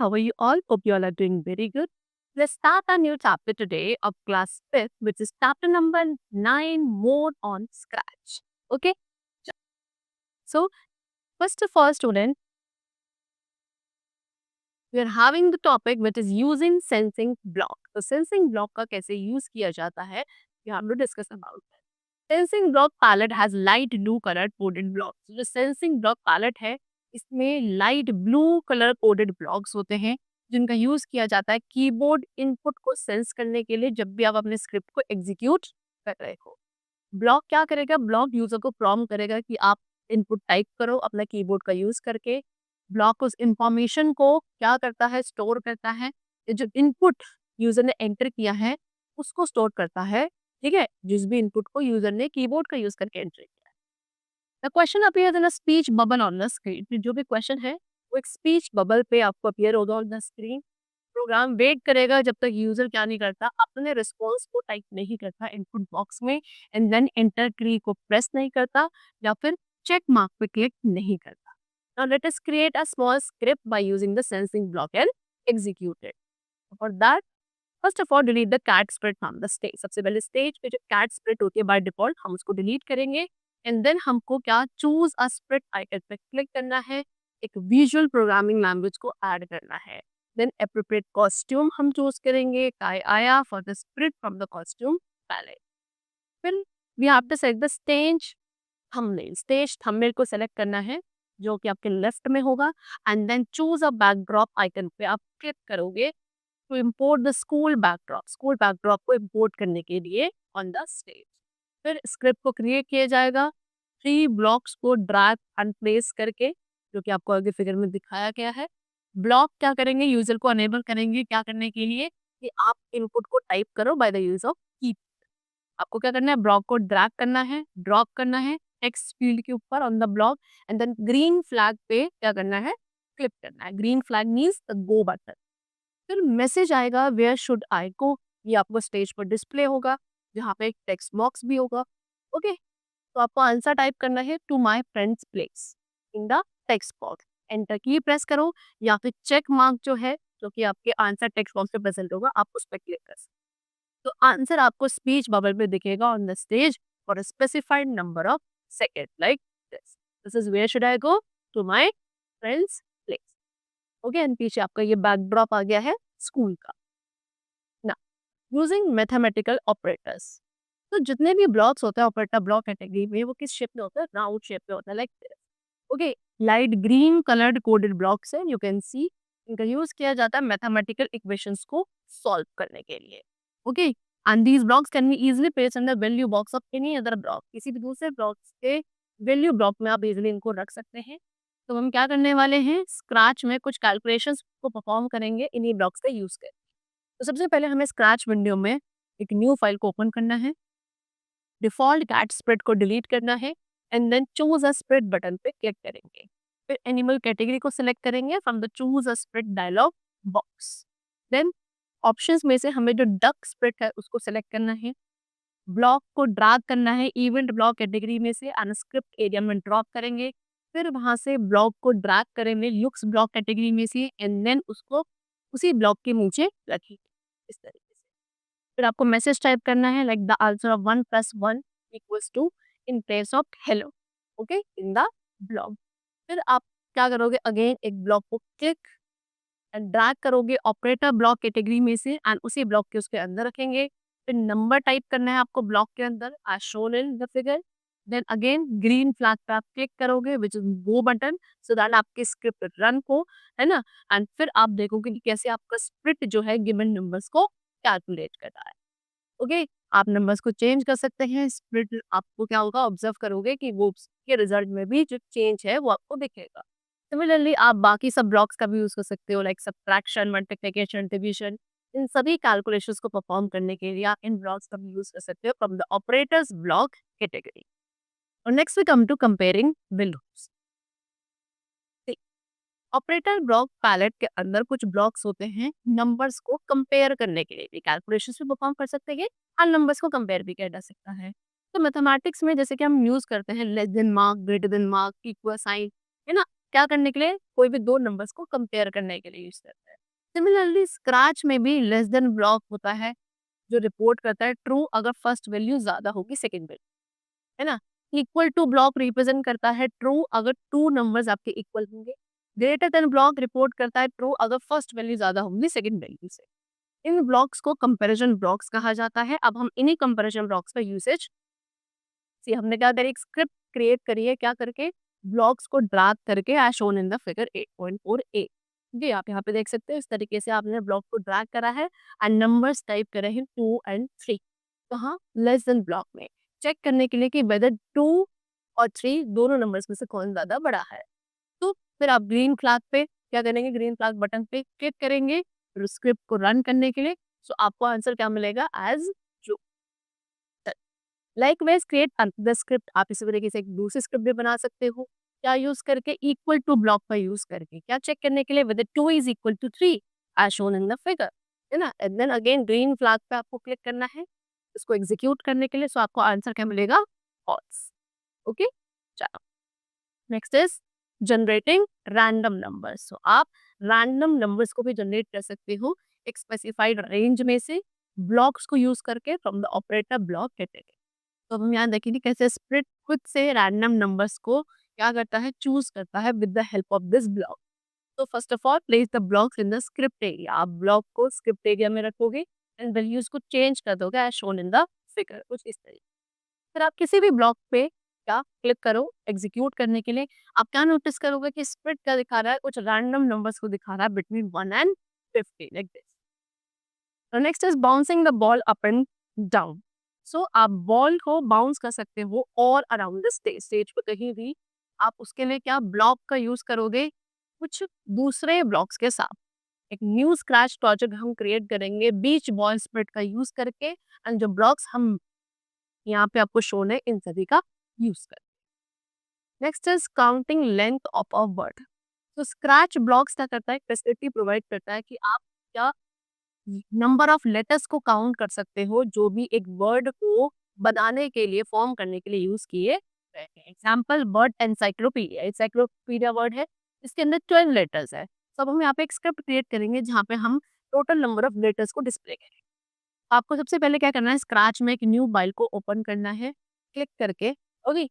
How are you all? Hope you all are doing very good. Let's start a new chapter today of class 5th, which is chapter number 9, more on Scratch. Okay? So, first of all, student, we are having the topic which is using sensing block. तो sensing block का कैसे use किया जाता है, we have to discuss about that. Sensing block palette has light blue colored coded blocks. जो sensing block palette है, इसमें light blue color coded blocks होते हैं जिनका यूज किया जाता है कीबोर्ड इनपुट को सेंस करने के लिए जब भी आप अपने स्क्रिप्ट को एग्जीक्यूट कर रहे हो. ब्लॉक क्या करेगा? ब्लॉक यूजर को प्रॉम्प्ट करेगा कि आप इनपुट टाइप करो अपना कीबोर्ड का यूज करके. ब्लॉक उस इंफॉर्मेशन को क्या करता है? स्टोर करता है. ये जो इनपुट यूजर ने एंटर किया है उसको स्टोर करता है. ठीक है, जिस भी इनपुट को यूजर ने कीबोर्ड का यूज करके एंटर किया है. The question appears in a speech bubble on the screen. जो भी क्वेश्चन है वो एक स्पीच बबल पे आपको अपीयर होगा on the screen. Program wait करेगा जब तक यूजर क्या नहीं करता, अपने रिस्पॉन्स को टाइप नहीं करता इनपुट बॉक्स में एंड देन एंटर की को प्रेस नहीं करता या फिर चेक मार्क पे क्लिक नहीं करता. Now let us create a small script by using the sensing block and execute it. For that first of all delete the cat sprite from the stage. सबसे पहले stage पे जो cat spread होती है by default हम उसको delete करेंगे and then हमको क्या चूज अ स्प्रेड आइकन पे क्लिक करना है. एक विजुअल प्रोग्रामिंग लैंग्वेज को ऐड करना है. देन appropriate costume हम चूज करेंगे काय आया for the sprite from the costume palette. फिर we have to select the stage thumbnail. Stage thumbnail को सेलेक्ट करना है जो कि आपके लेफ्ट में होगा and then choose a backdrop icon पे आप क्लिक करोगे to import the school backdrop. School backdrop को इंपोर्ट करने के लिए ऑन द स्टेज. फिर स्क्रिप्ट को क्रिएट किया जाएगा 3 ब्लॉक्स को ड्रैग एंड प्लेस करके जो कि आपको आगे फिगर में दिखाया गया है. ब्लॉक क्या करेंगे? यूजर को अनेबल करेंगे क्या करने के लिए कि आप इनपुट को टाइप करो बाय द यूज ऑफ की. आपको क्या करना है? ब्लॉक को ड्रैग करना है, ड्रॉप करना है टेक्स्ट फील्ड के ऊपर on the block and then green flag पे क्या करना है? क्लिक करना है. Green flag means the go button. फिर मैसेज आएगा वेयर शुड आई गो. ये आपको स्टेज पर डिस्प्ले होगा जहाँ पे एक टेक्स्ट बॉक्स भी होगा. ओके, तो आपको आंसर टाइप करना है to my friend's place in the text box. Enter key press करो या फिर चेक मार्क जो है जो कि आपके आंसर टेक्स्ट बॉक्स पे प्रेजेंट होगा आप उस पर क्लिक कर सकते. तो आंसर आपको स्पीच बबल में दिखेगा on the stage for a specified number of second like this. This is where should I go to my friend's place. Okay, and पीछे आपका ये बैकड्रॉप आ गया है स्कूल का. ना यूजिंग मैथमेटिकल ऑपरेटर्स. तो जितने भी ब्लॉक्स होते हैं ऑपरेटर ब्लॉक कैटेगरी में वो किस शेप में होता है? राउंड शेप में होता है like this. Okay, light green coloured coded blocks है. यू कैन सी इनका यूज किया जाता है मैथमेटिकल इक्वेशंस को सॉल्व करने के लिए. Okay, and these blocks can be easily placed in the value box of any other block. किसी भी दूसरे ब्लॉक्स के वैल्यू ब्लॉक में आप इजीली इनको रख सकते हैं. तो हम क्या करने वाले हैं? स्क्रैच में कुछ कैलकुलेशंस को परफॉर्म करेंगे इन्हीं ब्लॉक्स का यूज कर. तो सबसे पहले हमें स्क्रैच विंडो में एक न्यू फाइल को ओपन करना है. डिफॉल्ट कैट स्प्रेड को डिलीट करना है and then choose a sprite button पे क्लिक करेंगे. फिर एनिमल कैटेगरी को सिलेक्ट करेंगे from the choose a sprite dialog box. Then options में से हमें जो डक स्प्रेड है उसको सिलेक्ट करना है. ब्लॉक को ड्रैग करना है इवेंट ब्लॉक कैटेगरी में से अनस्क्रिप्ट एरिया में ड्रॉप करेंगे. फिर वहां से ब्लॉक को ड्रैग करेंगे लुक्स ब्लॉक कैटेगरी में से एंड देन उसको उसी ब्लॉक के नीचे रखेंगे इस तरीके से. फिर आपको मैसेज टाइप करना है like the answer of 1+1 equals to in place of hello. Okay, in the block. फिर आप क्या करोगे? अगेन एक ब्लॉक को क्लिक एंड ड्रैग करोगे ऑपरेटर ब्लॉक कैटेगरी में से एंड उसी ब्लॉक के उसके अंदर रखेंगे. फिर नंबर टाइप करना है आपको ब्लॉक के अंदर as shown in the figure. Then again green flag पे आप क्लिक करोगे which is go button so that आपकी स्क्रिप्ट रन हो, है ना. एंड फिर आप देखोगे कि कैसे आपका स्क्रिप्ट जो है गिवन नंबर्स को कैलकुलेट कर रहा है. ओके, आप नंबर्स को चेंज कर सकते हैं. स्प्लिट आपको क्या होगा? ऑब्जर्व करोगे कि वो के रिजल्ट में भी जो चेंज है वो आपको दिखेगा. सिमिलरली आप बाकी सब ब्लॉक्स का भी यूज कर सकते हो लाइक सब्ट्रैक्शन, मल्टीप्लिकेशन, डिवीजन. इन सभी कैलकुलेशंस को परफॉर्म करने के लिए आप इन ब्लॉक्स का भी यूज कर सकते हो from the operators block category. और next we come to comparing values. Operator block palette के अंदर कुछ ब्लॉक्स होते हैं नंबर्स को कंपेयर करने के लिए भी. कैलकुलेशंस भी परफॉर्म कर सकते हैं और नंबर्स को कंपेयर भी किया जा सकता है. तो मैथमेटिक्स में जैसे कि हम यूज करते हैं less than mark, greater than mark, equal sign, है ना. क्या करने के लिए? कोई भी 2 नंबर्स को कंपेयर करने के लिए यूज़ करते हैं। सिमिलरली स्क्रैच में भी लेस देन ब्लॉक होता है, जो रिपोर्ट करता है ट्रू अगर फर्स्ट वैल्यू ज़्यादा होगी सेकंड वैल्यू, है ना? इक्वल टू ब्लॉक रिप्रेजेंट करता है ट्रू अगर 2 नंबर्स आपके इक्वल होंगे। ग्रेटर देन ब्लॉक रिपोर्ट करता है ट्रू अगर फर्स्ट वैल्यू ज़्यादा होगी सेकंड वैल्यू से। इन ब्लॉक्स को कंपैरिजन ब्लॉक्स कहा जाता है। अब हम इन्हीं कंपैरिजन ब्लॉक्स का यूसेज सी हमने क्या करी, एक स्क्रिप्ट क्रिएट करी है क्या करके, ब्लॉक्स को ड्रैग करके as shown in the figure 8.4a। जी, आप यहाँ पे देख सकते हो इस तरीके से आपने ब्लॉक को ड्रैग करा है एंड नंबर्स टाइप करे हैं 2 एंड 3। कहाँ? लेस देन ब्लॉक में, चेक करने के लिए कि वेदर 2 और 3 दोनों नंबर्स में से कौन ज़्यादा बड़ा है। तो फिर आप ग्रीन फ्लैग पे क्या करेंगे, ग्रीन फ्लैग बटन पे क्लिक करेंगे फिर उस स्क्रिप्ट को रन करने के लिए। सो आपको आंसर क्या मिलेगा? As true. Likewise create the script, आप इसी तरीके से एक दूसरी स्क्रिप्ट भी बना सकते हो। क्या यूज करके? इक्वल टू ब्लॉक का यूज करके। क्या चेक करने के लिए? With 2 is equal to 3 as shown in the figure, है ना? And then again green flag पे आपको क्लिक करना है इसको एग्जीक्यूट करने के लिए। सो आपको आंसर क्या मिलेगा? फॉल्स। ओके, चलो next is generating random numbers. So आप रैंडम नंबर्स को भी जनरेट कर सकते हो एक स्पेसिफाइड रेंज में से ब्लॉक्स को यूज करके from the operator block category. तो हम यहाँ देखेंगे कैसे स्प्लिट खुद से रैंडम नंबर्स को क्या करता है, चूज करता है with the help of this block. तो first of all place the blocks in the script area. आप ब्लॉक को स्क्रिप्ट एरिया में रखोगे एंड वैल्यूज को चेंज कर दोगे as shown in the figure, कुछ इस तरीके। फिर आप किसी भी ब्लॉक पे क्या क्लिक करो एग्जीक्यूट करने के लिए, आप क्या नोटिस करोगे कि स्प्लिट क्या दिखा रहा है, कुछ रैंडम नंबर्स को दिखा रहा है बिटवीन 1 एंड 50 लाइक दिस। तो next is bouncing the ball up and down. So आप बॉल को बाउंस कर सकते हो और अराउंड द स्टेज, स्टेज को कहीं भी। आप उसके लिए क्या ब्लॉक का यूज करोगे, कुछ दूसरे ब्लॉक्स के साथ। एक न्यू स्क्रैच प्रोजेक्ट हम क्रिएट करेंगे बीच बॉल स्प्लिट का यूज करके एंड जो ब्लॉक्स हम यहाँ पे आपको शो है इन सभी का यूज कर। Next is counting length of a word. तो स्क्रैच ब्लॉक्स क्या करता है, फैसिलिटी प्रोवाइड करता है कि आप क्या नंबर ऑफ लेटर्स को काउंट कर सकते हो जो भी एक वर्ड को बनाने के लिए, फॉर्म करने के लिए यूज किए गए हैं। Example word encyclopedia, encyclopedia word है, इसके अंदर 12 लेटर्स है। सब हम यहाँ पे एक स्क्रिप्ट क्रिएट करेंगे जहाँ पे हम टोटल नंबर ऑफ लेटर्स को डिस्प्ले करेंगे। आपको सबसे पहले क्या करना है, स्क्रैच में एक न्यू फाइल को ओपन करना है क्लिक करके। ओके,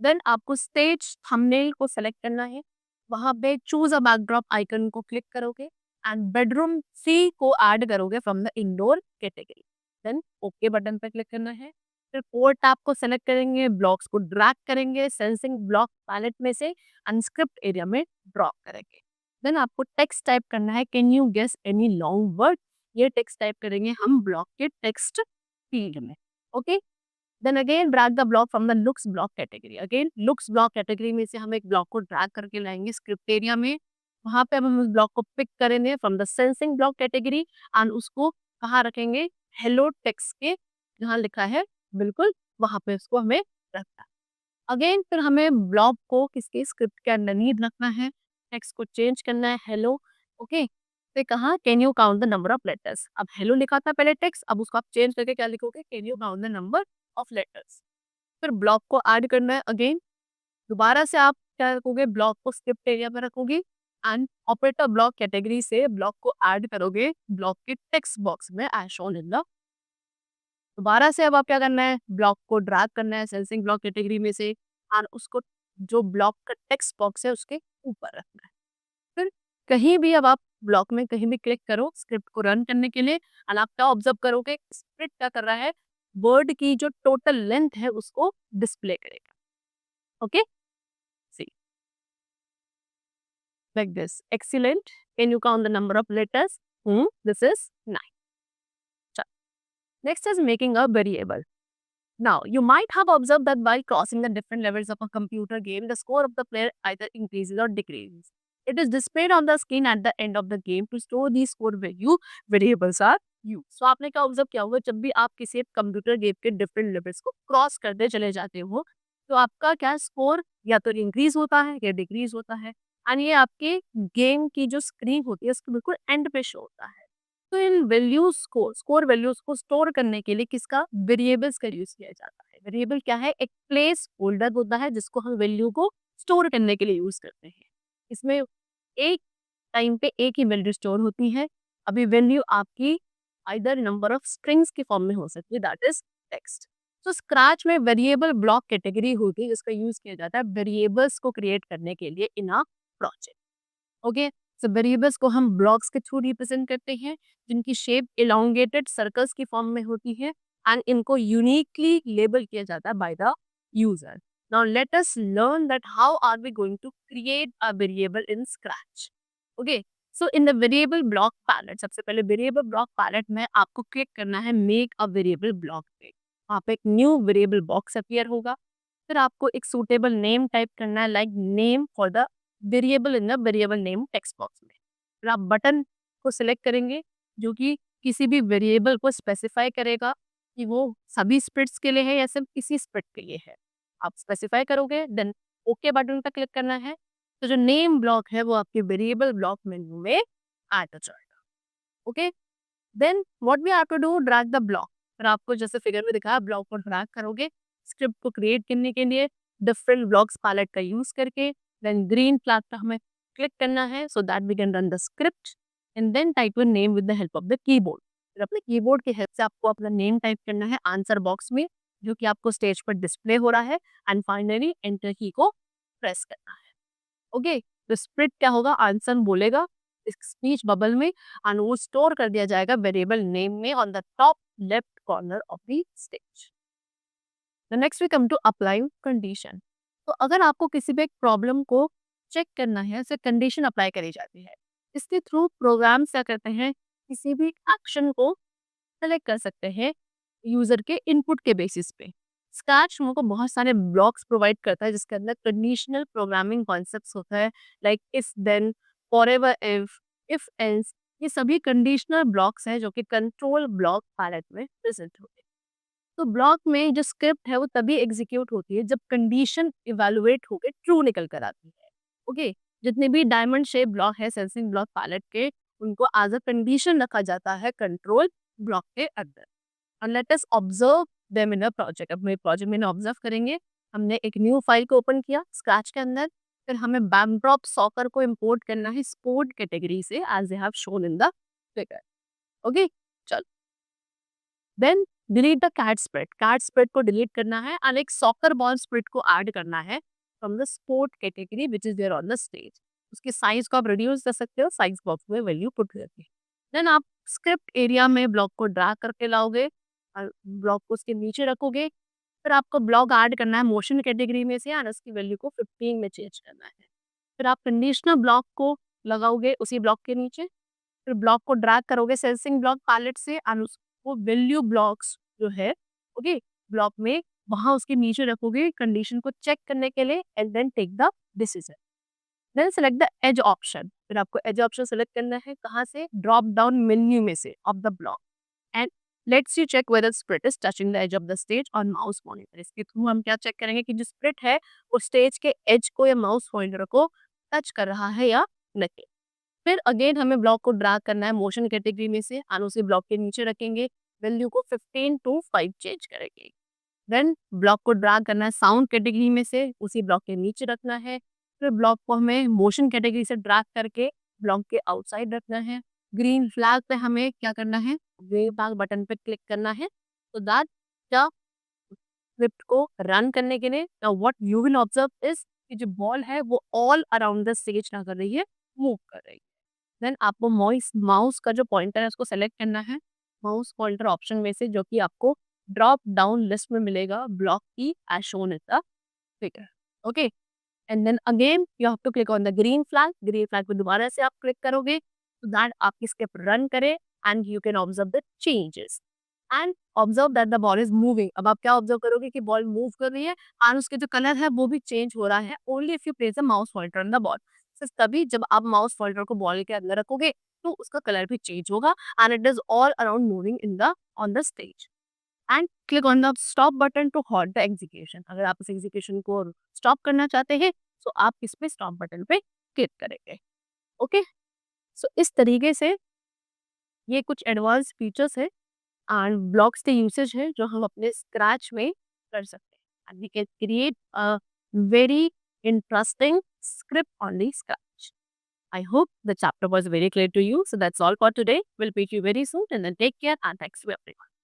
देन आपको स्टेज थंबनेल को सेलेक्ट करना है, वहां पे चूज अ बैकड्रॉप आइकन को क्लिक करोगे एंड बेडरूम सी को ऐड करोगे from the indoor category. Then okay button पर क्लिक करना है, फिर कोड टैब को सेलेक्ट करेंगे, ब्लॉक्स को ड्रैग करेंगे सेंसिंग ब्लॉक पैलेट में से अनस्क्रिप्ट एरिया में ड्रॉप करेंगे। देन आपको टेक्स्ट टाइप करना है, can you guess any long word. ये टेक्स्ट टाइप करेंगे हम ब्लॉक के टेक्स्ट फील्ड में। Okay, then again drag the block from the looks block category. Again looks block category में से हम एक ब्लॉक को ड्रैग करके लाएंगे स्क्रिप्ट एरिया में। वहां पे अब हम उस ब्लॉक को पिक करेंगे from the sensing block category and उसको कहाँ रखेंगे, हेलो टेक्स्ट के जहाँ लिखा है बिल्कुल वहां पे उसको हमें रखना है। अगेन फिर हमें ब्लॉक को किसके स्क्रिप्ट के अंडरनीथ रखना है, टेक्स्ट को चेंज करना है हेलो। ओके, फिर कहा can you count the number of letters. अब हेलो लिखा था पहले टेक्स्ट, अब उसको आप चेंज करके क्या लिखोगे, can you count the number of letters. फिर ब्लॉक को ऐड करना है, अगेन दोबारा से आप क्या रखोगे, ब्लॉक को स्क्रिप्ट एरिया में रखोगे एंड ऑपरेटर ब्लॉक कैटेगरी से ब्लॉक को ऐड करोगे ब्लॉक के टेक्स्ट बॉक्स में एज शोन इन द। दोबारा से अब आप क्या करना है, ब्लॉक को ड्रैग करना है सेंसिंग ब्लॉक कैटेगरी में से और उसको जो ब्लॉक का टेक्स्ट बॉक्स है उसके ऊपर रखना है। फिर कहीं भी अब आप ब्लॉक में कहीं भी क्लिक करो स्क्रिप्ट को रन करने के लिए एंड आप क्या ऑब्जर्व करोगे, स्क्रिप्ट क्या कर रहा है, वर्ड की जो टोटल लेंथ है उसको डिस्प्ले करेगा। Okay, see like this, excellent. Can you count the number of letters? This is 9। Next is making a variable. Now, you might have observed that by crossing the different levels of a computer game, the score of the player either increases or decreases. It is displayed on the screen at the end of the game to store the score value. Variables are used. So, आपने क्या observe किया होगा, जब भी आप किसी computer game के different levels को क्रॉस करते चले जाते हो तो आपका क्या स्कोर या तो इंक्रीज होता है या डिक्रीज होता है एंड ये आपके गेम की जो स्क्रीन होती है उसके बिल्कुल एंड पे शो होता है। तो इन वैल्यूज को, स्कोर वैल्यूज को स्टोर करने के लिए किसका, वेरिएबल्स का यूज किया जाता है। वेरिएबल क्या है, एक प्लेस होल्डर होता है जिसको हम वैल्यू को स्टोर करने के लिए यूज करते हैं। इसमें एक टाइम पे एक ही वैल्यू स्टोर होती है। अभी वैल्यू आपकी आइदर नंबर ऑफ स्ट्रिंग्स की फॉर्म में हो सकती है, दैट इज टेक्स्ट। तो स्क्रैच में वेरिएबल ब्लॉक कैटेगरी होती है जिसका यूज किया जाता है वेरिएबल्स को क्रिएट करने के लिए in a project. Okay, so variables को हम ब्लॉक्स के थ्रू रिप्रेजेंट करते हैं जिनकी शेप इलोंगेटेड सर्कल्स की फॉर्म में होती है एंड इनको यूनिकली लेबल किया जाता है by the user. Now let us learn that how are we going to create a variable in Scratch. Okay, so in the variable block palette, सबसे पहले वेरिएबल ब्लॉक पैलेट में आपको click करना है make a variable block पे। वहाँ पे एक न्यू वेरिएबल बॉक्स अपीयर होगा। फिर आपको एक सूटेबल नेम टाइप करना है, like name for the variable in the variable name text box में। फिर आप बटन को सिलेक्ट करेंगे जो कि किसी भी वेरिएबल को स्पेसिफाई करेगा कि वो सभी स्प्रिट्स के लिए है या सिर्फ किसी स्प्रिट के लिए है। आप स्पेसिफाई करोगे, देन ओके बटन पर क्लिक करना है। तो जो नेम ब्लॉक है वो आपके वेरिएबल ब्लॉक मेन्यू में ऐड हो जाएगा। Okay, then what we have to do, drag the block. फिर आपको जैसे फिगर में दिखाया ब्लॉक को ड्रैग करोगे स्क्रिप्ट को क्रिएट करने के लिए डिफरेंट ब्लॉक्स पैलेट का यूज करके। देन ग्रीन फ्लैग पे हमें क्लिक करना है so that we can run the script and then type your name with the help of the keyboard. फिर अपने कीबोर्ड की हेल्प से आपको अपना नेम टाइप करना है आंसर बॉक्स में जो कि आपको स्टेज पर डिस्प्ले हो रहा है एंड फाइनली एंटर की को प्रेस करना है। ओके, तो स्प्लिट क्या होगा, आंसर बोलेगा इस स्पीच बबल में एंड वो स्टोर कर दिया जाएगा वेरिएबल नेम में on the top left corner of the stage. The next we come to apply condition. तो अगर आपको किसी भी एक प्रॉब्लम को चेक करना है तो कंडीशन अप्लाई करी जाती है। इसके थ्रू प्रोग्राम क्या करते हैं, किसी भी एक्शन को सेलेक्ट कर सकते हैं यूजर के इनपुट के बेसिस पे। स्क्रैच हमको बहुत सारे ब्लॉक्स प्रोवाइड करता है जिसके अंदर कंडीशनल प्रोग्रामिंग कॉन्सेप्ट्स होता है, like if then, forever if else. ये सभी कंडीशनल ब्लॉक्स हैं जो कि कंट्रोल ब्लॉक पैलेट में प्रेजेंट होते हैं। तो ब्लॉक में जो स्क्रिप्ट है वो तभी एग्जीक्यूट होती है जब कंडीशन इवेलुएट होकर ट्रू निकल कर आती है। ओके, जितने भी डायमंड शेप ब्लॉक है सेंसिंग ब्लॉक पैलेट के, उनको एज अ कंडीशन रखा जाता है कंट्रोल ब्लॉक के अंदर। and let us observe them in a project। अब मेरे प्रोजेक्ट में ऑब्जर्व करेंगे। हमने एक न्यू फाइल को ओपन किया स्क्रैच के अंदर। फिर हमें बैकड्रॉप सॉकर को इंपोर्ट करना है स्पोर्ट कैटेगरी से as they have shown in the figure. Okay, चलो then delete the cat sprite को डिलीट करना है एंड एक सॉकर बॉल स्प्रेड को ऐड करना है from the sport category which is there on the stage. उसकी साइज को आप रिड्यूस कर सकते हो साइज बॉक्स में वैल्यू पुट करके। देन आप स्क्रिप्ट एरिया में ब्लॉक को ड्रैग करके लाओगे और ब्लॉक को उसके नीचे रखोगे। फिर आपको ब्लॉक ऐड करना है मोशन कैटेगरी में से और उसकी वैल्यू को 15 में चेंज करना है। फिर आप कंडीशनल ब्लॉक को लगाओगे उसी ब्लॉक के नीचे। फिर ब्लॉक को ड्रैग करोगे सेंसिंग ब्लॉक पैलेट से और उसको वैल्यू ब्लॉक्स जो है, ओके, ब्लॉक में वहां उसके नीचे रखोगे कंडीशन को चेक करने के लिए and then take the decision. Then select the edge option. फिर आपको एज ऑप्शन सेलेक्ट करना है कहाँ से, ड्रॉप डाउन मेन्यू में से of the block and let's you check whether split is touching the edge of the stage और mouse pointer. इसके थ्रू हम क्या चेक करेंगे कि जो स्प्लिट है वो स्टेज के एज को या माउस पॉइंटर को टच कर रहा है या नहीं। फिर अगेन हमें ब्लॉक को ड्रैग करना है मोशन कैटेगरी में से और उसी ब्लॉक के नीचे रखेंगे, वैल्यू को 15 to 5 चेंज करेंगे। देन ब्लॉक को ड्रैग करना है साउंड कैटेगरी में से उसी ब्लॉक के नीचे रखना है। फिर ब्लॉक को हमें मोशन कैटेगरी से ड्रैग करके ब्लॉक के आउटसाइड रखना है। ग्रीन फ्लैग पे हमें क्या करना है, ग्रीन फ्लैग बटन पे क्लिक करना है तो दैट द स्क्रिप्ट को रन करने के लिए now what you will observe is कि जो बॉल है वो ऑल अराउंड द स्टेज क्या कर रही है, मूव कर रही है। देन आपको माउस माउस का जो पॉइंटर है उसको सेलेक्ट करना है माउस पॉइंटर ऑप्शन में से जो कि आपको ड्रॉप डाउन लिस्ट में मिलेगा ब्लॉक की edge shown in the figure. Okay, and then again you have to click on the green flag पे दोबारा से आप क्लिक करोगे तो दैट आपकी स्क्रिप्ट रन करे and you can observe the changes and observe that the ball is moving. अब आप क्या ऑब्जर्व करोगे कि बॉल मूव कर रही है और उसके जो कलर है वो भी चेंज हो रहा है only if you place the mouse pointer on the ball. सिर्फ तभी जब आप माउस पॉइंटर को बॉल के अंदर रखोगे तो उसका कलर भी चेंज होगा and it is all around moving in the on the stage. And click on the stop button to halt the execution. अगर आप इस एग्जीक्यूशन को स्टॉप करना चाहते हैं तो आप इस पे स्टॉप बटन पे क्लिक करेंगे। ओके, सो इस तरीके से ये कुछ एडवांस फीचर्स है एंड ब्लॉक्स के यूसेज है जो हम अपने स्क्रैच में कर सकते हैं and we can create a very interesting script on the Scratch. I hope the chapter was very clear to you. So that's all for today. We'll meet you very soon and then take care and thanks to everyone.